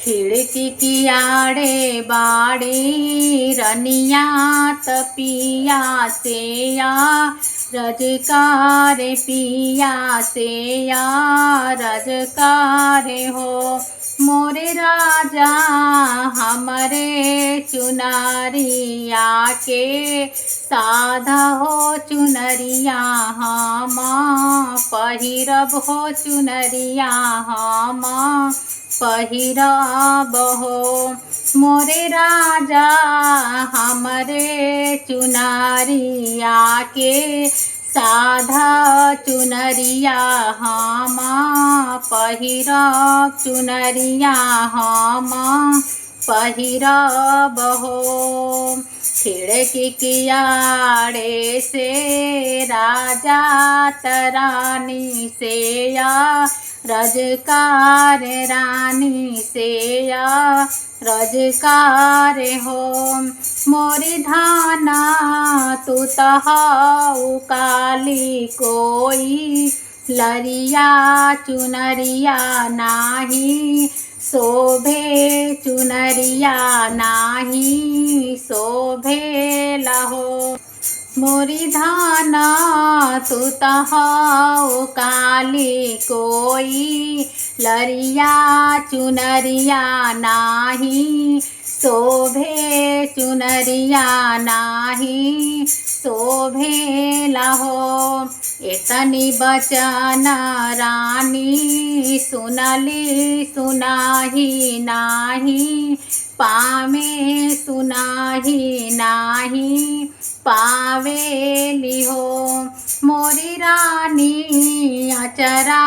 खिड़की की आड़े बाड़ी रनिया तपिया से या रजकार पिया से या रजकार हो मोरे राजा हमरे चुनरिया के साधा हो चुनरिया हम पहिरब हो चुनरिया हम पहिरब हो मोरे राजा हमरे चुनरिया के साधा चुनरिया हम पहिरब चुनरिया हम पहिरब हो खिड़की की आड़े से राजा तरानी से या रजकार रानी से या रजकार हो मोरी धाना तू तहाऊ काली कोई लरिया चुनरिया नाही शोभे चुनरिया नाही शोभे लहो मोरी धाना तू तहाऊ काली कोई लरिया चुनरिया नाही शोभे चुनरिया नाही शोभे लहो एतनी बचन रानी सुनली सुनाही नाही पामे सुनाही नाही पावेली हो मोरी रानी अचरा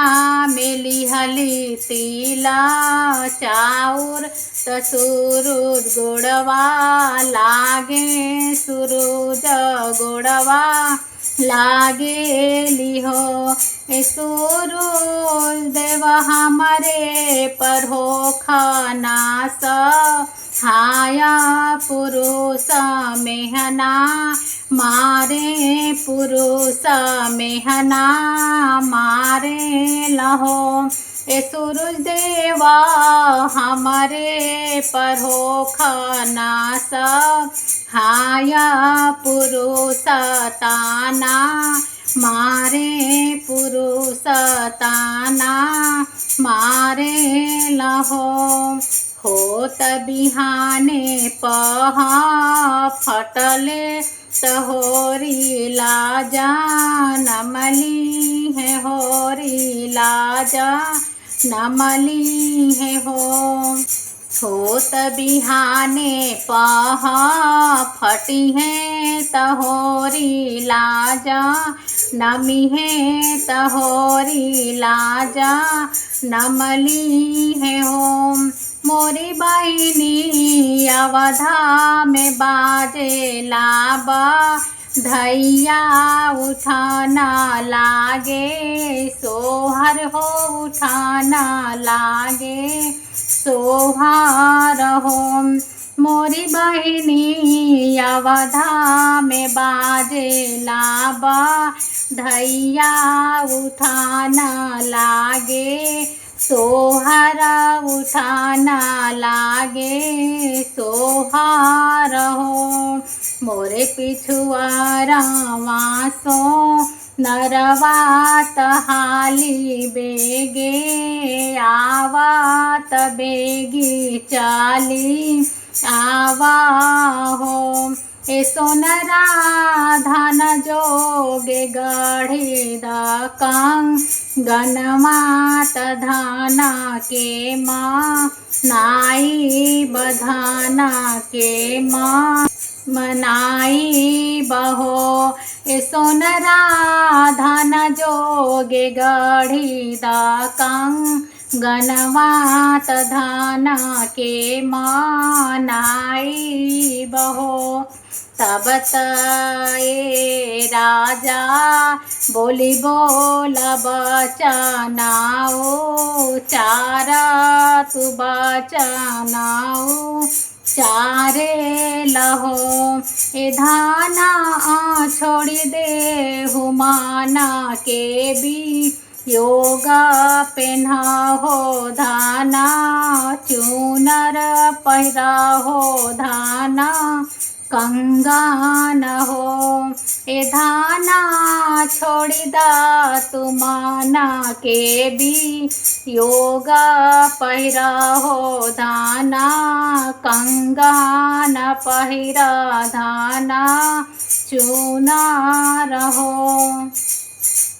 में लिहली तिला चाउर त सूरज गोड़वा लागे सूरज गोड़वा लागे लिहो सूरज देव हमारे पर हो खानास हाया पुरुष मेहना मारे पुरुष मेहना मारे लहो सूरज देवा हमारे पर हो खानास हाया पुरुष ताना मारे पुरुष ताना मारे लहो होत बिहाने पहा फटले तहोरी लाजा नमली है होरी लाजा नमली है होत बिहाने पहा फटी है तहोरी लाजा नमी है तहोरी लाजा नमली है मोरी बहिनी अवधा में बाजे लाबा धैया उठाना लागे सोहर हो उठाना लागे सोहार हो मोरी बहिनी अवधा में बाजे लाबा धैया उठाना लागे सोहारा उठाना लागे सोहार हो मोरे पिछुआरा वासो नरवात हाली बेगे आवात बेगी चाली आवा हो ए सोनरा धन जोगे गढ़ी दकंग गनमात धाना के माँ नाई बधाना के माँ मनाई बहो ए सोनरा धन जोगे गढ़ी दकंग गनवात धाना के माँ नाई बहो तब ये राजा बोली बोल बचनाओ चारा तू बचनाओ चारे लहो ए धाना छोड़ी दे हुमाना के भी योगा पेन्हा हो धाना चून पहिरा हो धाना कंगान हो। ए धाना छोड़ी दा तुमाना के भी योगा पहिरा हो धाना कंगान पहिरा धाना चुना रहो।